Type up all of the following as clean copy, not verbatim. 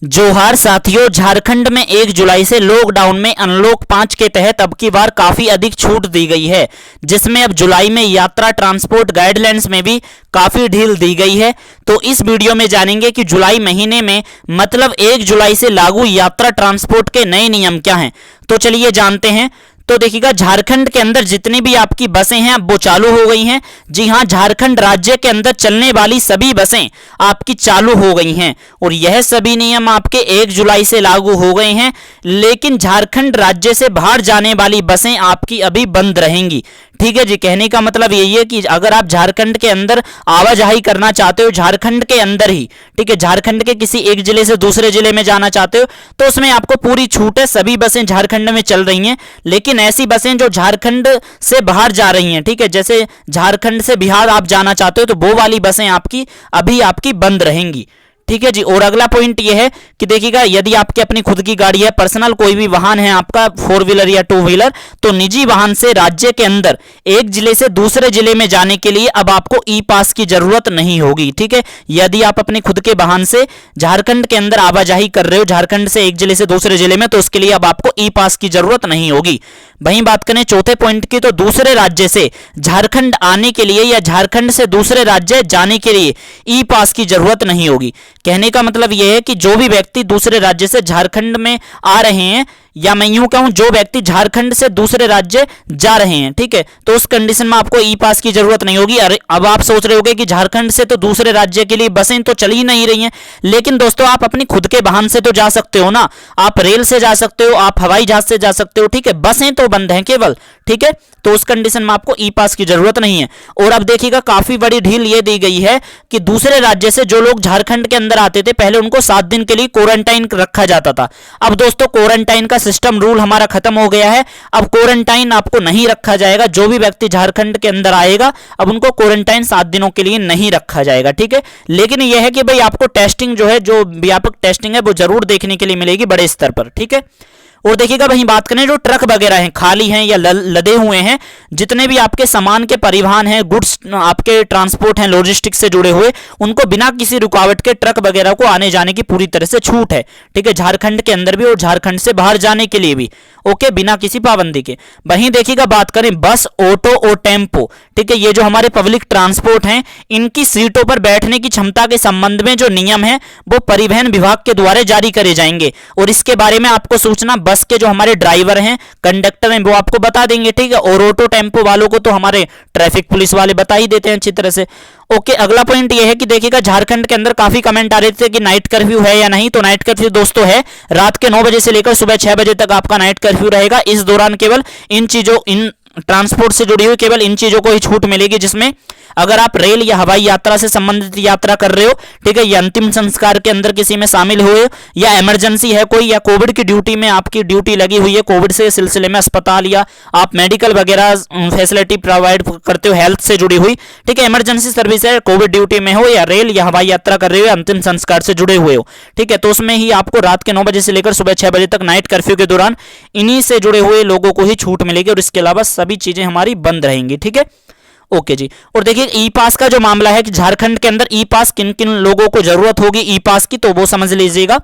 जोहार साथियों, झारखंड में 1 जुलाई से लॉकडाउन में अनलॉक 5 के तहत अब की बार काफी अधिक छूट दी गई है, जिसमें अब जुलाई में यात्रा ट्रांसपोर्ट गाइडलाइंस में भी काफी ढील दी गई है। तो इस वीडियो में जानेंगे कि जुलाई महीने में मतलब 1 जुलाई से लागू यात्रा ट्रांसपोर्ट के नए नियम क्या हैं। तो चलिए जानते हैं। तो देखिएगा, झारखंड के अंदर जितनी भी आपकी बसें हैं अब वो चालू हो गई हैं। जी हां, झारखंड राज्य के अंदर चलने वाली सभी बसें आपकी चालू हो गई हैं और यह सभी नियम आपके 1 जुलाई से लागू हो गए हैं। लेकिन झारखंड राज्य से बाहर जाने वाली बसें आपकी अभी बंद रहेंगी। ठीक है जी, कहने का मतलब यही है कि अगर आप झारखंड के अंदर आवाजाही करना चाहते हो, झारखंड के अंदर ही, ठीक है, झारखंड के किसी एक जिले से दूसरे जिले में जाना चाहते हो तो उसमें आपको पूरी छूट है। सभी बसें झारखंड में चल रही हैं। लेकिन ऐसी बसें जो झारखंड से बाहर जा रही हैं, ठीक है, जैसे झारखंड से बिहार आप जाना चाहते हो तो वो वाली बसें आपकी अभी आपकी बंद रहेंगी। ठीक है जी। और अगला पॉइंट यह है कि देखिएगा, यदि आपकी अपनी खुद की गाड़ी है, पर्सनल कोई भी वाहन है आपका, 4 व्हीलर या 2 व्हीलर, तो निजी वाहन से राज्य के अंदर एक जिले से दूसरे जिले में जाने के लिए अब आपको ई पास की जरूरत नहीं होगी। ठीक है, यदि आप अपने खुद के वाहन से झारखंड के अंदर आवाजाही कर रहे हो, झारखंड से एक जिले से दूसरे जिले में, तो उसके लिए अब आपको ई पास की जरूरत नहीं होगी। वहीं बात करें चौथे पॉइंट की, तो दूसरे राज्य से झारखंड आने के लिए या झारखंड से दूसरे राज्य जाने के लिए ई पास की जरूरत नहीं होगी। कहने का मतलब यह है कि जो भी व्यक्ति दूसरे राज्य से झारखंड में आ रहे हैं, या मैं यूं कहूं जो व्यक्ति झारखंड से दूसरे राज्य जा रहे हैं, ठीक है, तो उस कंडीशन में आपको ई पास की जरूरत नहीं होगी। अरे अब आप सोच रहे होंगे कि झारखंड से तो दूसरे राज्य के लिए बसें तो चल ही नहीं रही हैं, लेकिन दोस्तों आप अपनी खुद के वाहन से तो जा सकते हो ना। आप रेल से जा सकते हो, आप हवाई जहाज से जा सकते हो, ठीक है, बसें तो बंद हैं केवल। ठीक है, तो उस कंडीशन में आपको ई पास की जरूरत नहीं है। और अब देखिएगा, काफी बड़ी ढील ये दी गई है कि दूसरे राज्य से जो लोग झारखंड के अंदर आते थे, पहले उनको 7 दिन के लिए क्वारंटाइन रखा जाता था। अब दोस्तों क्वारंटाइन का सिस्टम रूल हमारा खत्म हो गया है। अब क्वारंटाइन आपको नहीं रखा जाएगा। जो भी व्यक्ति झारखंड के अंदर आएगा अब उनको क्वारंटाइन 7 दिनों के लिए नहीं रखा जाएगा। ठीक है, लेकिन यह है कि भाई आपको टेस्टिंग जो है, जो व्यापक टेस्टिंग है, वो जरूर देखने के लिए मिलेगी बड़े स्तर पर। ठीक है, और देखिएगा वहीं बात करें, जो ट्रक वगैरह हैं खाली हैं या लदे हुए हैं, जितने भी आपके सामान के परिवहन हैं, गुड्स आपके ट्रांसपोर्ट हैं, लॉजिस्टिक्स से जुड़े हुए, उनको बिना किसी रुकावट के ट्रक वगैरह को आने जाने की पूरी तरह से छूट है। ठीक है, झारखंड के अंदर भी और झारखंड से बाहर जाने के लिए भी, ओके, बिना किसी पाबंदी के। वहीं देखिएगा बात करें बस, ऑटो और टेम्पो, ठीक है, ये जो हमारे पब्लिक ट्रांसपोर्ट हैं, इनकी सीटों पर बैठने की क्षमता के संबंध में जो नियम है वो परिवहन विभाग के द्वारा जारी करे जाएंगे और इसके बारे में आपको सूचना बस के जो हमारे ड्राइवर हैं, कंडक्टर हैं, वो आपको बता देंगे। ठीक है, और ऑटो टेम्पो वालों को तो हमारे ट्रैफिक पुलिस वाले बता ही देते हैं अच्छी तरह से। ओके, अगला पॉइंट ये है कि देखिएगा, झारखंड के अंदर काफी कमेंट आ रहे थे कि नाइट कर्फ्यू है या नहीं। तो नाइट कर्फ्यू दोस्तों है, रात के 9 बजे से लेकर सुबह 6 बजे तक आपका नाइट कर्फ्यू रहेगा। इस दौरान केवल इन ट्रांसपोर्ट से जुड़ी हुई केवल इन चीजों को ही छूट मिलेगी, जिसमें अगर आप रेल या हवाई यात्रा से संबंधित यात्रा कर रहे हो, ठीक है, या अंतिम संस्कार के अंदर किसी में शामिल हुए, या इमरजेंसी है कोई, या कोविड की ड्यूटी में आपकी ड्यूटी लगी हुई है, कोविड से सिलसिले में अस्पताल, या आप मेडिकल वगैरह फैसिलिटी प्रोवाइड करते हो हेल्थ से जुड़ी हुई, ठीक है, इमरजेंसी सर्विस है, कोविड ड्यूटी में हो, या रेल या हवाई यात्रा कर रहे हो, अंतिम संस्कार से जुड़े हुए हो, ठीक है, तो उसमें ही आपको रात के 9 बजे से लेकर सुबह 6 बजे तक नाइट कर्फ्यू के दौरान इन्हीं से जुड़े हुए लोगों को ही छूट मिलेगी और इसके अलावा सभी चीजें हमारी बंद रहेंगी। ठीक है, ओके जी। और देखिए, ई पास का जो मामला है कि झारखंड के अंदर ई पास किन किन लोगों को जरूरत होगी ई पास की, तो वो समझ लीजिएगा।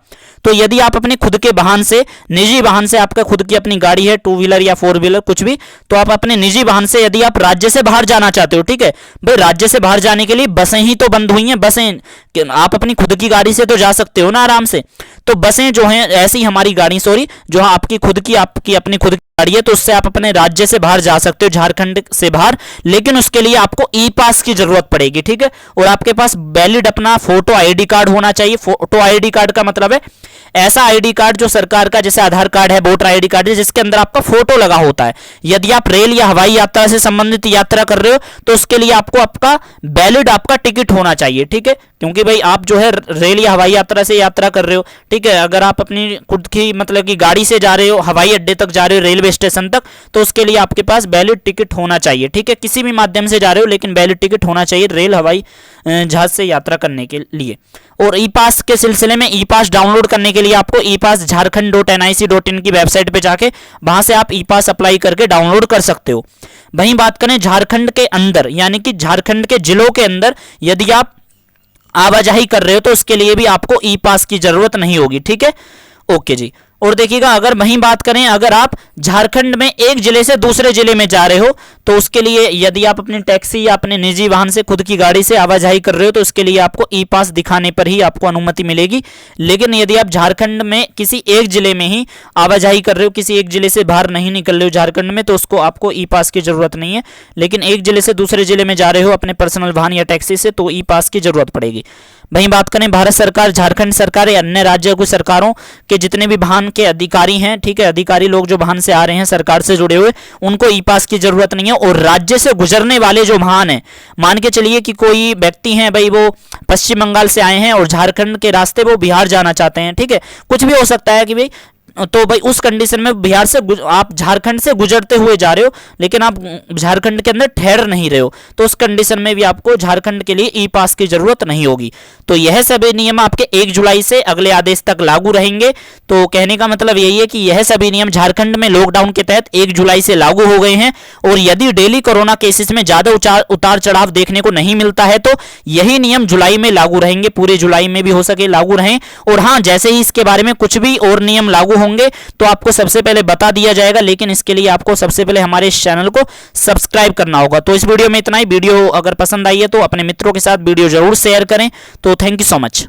तो यदि आप अपने खुद के वाहन से, निजी वाहन से, आपका खुद की अपनी गाड़ी है, 2 व्हीलर या 4 व्हीलर कुछ भी, तो आप अपने निजी वाहन से यदि आप राज्य से बाहर जाना चाहते हो, ठीक है भाई, राज्य से बाहर जाने के लिए बसें ही तो बंद हुई हैं। बसें आप अपनी खुद की गाड़ी से तो जा सकते हो ना आराम से, तो बसें जो हैं ऐसी हमारी गाड़ी, सॉरी, जो आपकी खुद की, आपकी अपनी खुद गाड़ी है, तो उससे आप अपने राज्य से बाहर जा सकते हो, झारखंड से बाहर, लेकिन उसके लिए आपको ई पास की जरूरत पड़ेगी। ठीक है, और आपके पास वैलिड अपना फोटो आईडी कार्ड होना चाहिए। फोटो आईडी कार्ड का मतलब है ऐसा आईडी कार्ड जो सरकार का, जैसे आधार कार्ड है, वोटर आईडी कार्ड है, जिसके अंदर आपका फोटो लगा होता है। यदि आप रेल या हवाई यात्रा से संबंधित यात्रा कर रहे हो तो उसके लिए आपको आपका वैलिड आपका टिकट होना चाहिए। ठीक है, क्योंकि भाई आप जो है रेल या हवाई यात्रा से यात्रा कर रहे हो, ठीक है, अगर आप अपनी खुद की मतलब की गाड़ी से जा रहे हो, हवाई अड्डे तक जा रहे हो, रेलवे स्टेशन तक, तो उसके लिए आपके पास वैलिड टिकट होना चाहिए। ठीक है, किसी भी माध्यम से जा रहे हो लेकिन वैलिड टिकट होना चाहिए रेल हवाई जहाज से यात्रा करने के लिए। और ई पास के सिलसिले में ई पास डाउनलोड करने के लिए आपको ई पास झारखंड.nic.in की वेबसाइट पे जाके वहां से आप ई पास अप्लाई करके डाउनलोड कर सकते हो। वहीं बात करें झारखंड के अंदर, यानी कि झारखंड के जिलों के अंदर, यदि आप आवाजाही कर रहे हो तो उसके लिए भी आपको ई पास की जरूरत नहीं होगी। ठीक है, ओके जी। और देखिएगा, अगर वहीं बात करें, अगर आप झारखंड में एक जिले से दूसरे जिले में जा रहे हो तो उसके लिए यदि आप अपनी टैक्सी या अपने निजी वाहन से, खुद की गाड़ी से आवाजाही कर रहे हो तो उसके लिए आपको ई पास दिखाने पर ही आपको अनुमति मिलेगी। लेकिन यदि आप झारखंड में किसी एक जिले में ही आवाजाही कर रहे हो, किसी एक जिले से बाहर नहीं निकल रहे हो झारखंड में, तो उसको आपको ई पास की जरूरत नहीं है। लेकिन एक जिले से दूसरे जिले में जा रहे हो अपने पर्सनल वाहन या टैक्सी से, तो ई पास की जरूरत पड़ेगी। वहीं बात करें भारत सरकार, झारखंड सरकार या अन्य राज्यों की सरकारों के जितने भी वाहन के अधिकारी हैं, ठीक है, अधिकारी लोग जो वाहन से आ रहे हैं सरकार से जुड़े हुए, उनको ई पास की जरूरत नहीं है। और राज्य से गुजरने वाले जो वाहन हैं, मान के चलिए कि कोई व्यक्ति हैं भाई, वो पश्चिम बंगाल से आए हैं और झारखंड के रास्ते वो बिहार जाना चाहते हैं, ठीक है, कुछ भी हो सकता है कि भाई, तो भाई उस कंडीशन में बिहार से आप झारखंड से गुजरते हुए जा रहे हो लेकिन आप झारखंड के अंदर ठहर नहीं रहे हो, तो उस कंडीशन में भी आपको झारखंड के लिए ई पास की जरूरत नहीं होगी। तो यह सभी नियम आपके 1 जुलाई से अगले आदेश तक लागू रहेंगे। तो कहने का मतलब यही है कि यह सभी नियम झारखंड में लॉकडाउन के तहत 1 जुलाई से लागू हो गए हैं। और यदि डेली कोरोना केसेस में ज्यादा उतार चढ़ाव देखने को नहीं मिलता है तो यही नियम जुलाई में लागू रहेंगे, पूरे जुलाई में भी हो सके लागू रहें। और हाँ, जैसे ही इसके बारे में कुछ भी और नियम लागू होंगे तो आपको सबसे पहले बता दिया जाएगा, लेकिन इसके लिए आपको सबसे पहले हमारे इस चैनल को सब्सक्राइब करना होगा। तो इस वीडियो में इतना ही। वीडियो अगर पसंद आई है तो अपने मित्रों के साथ वीडियो जरूर शेयर करें। तो थैंक यू सो मच।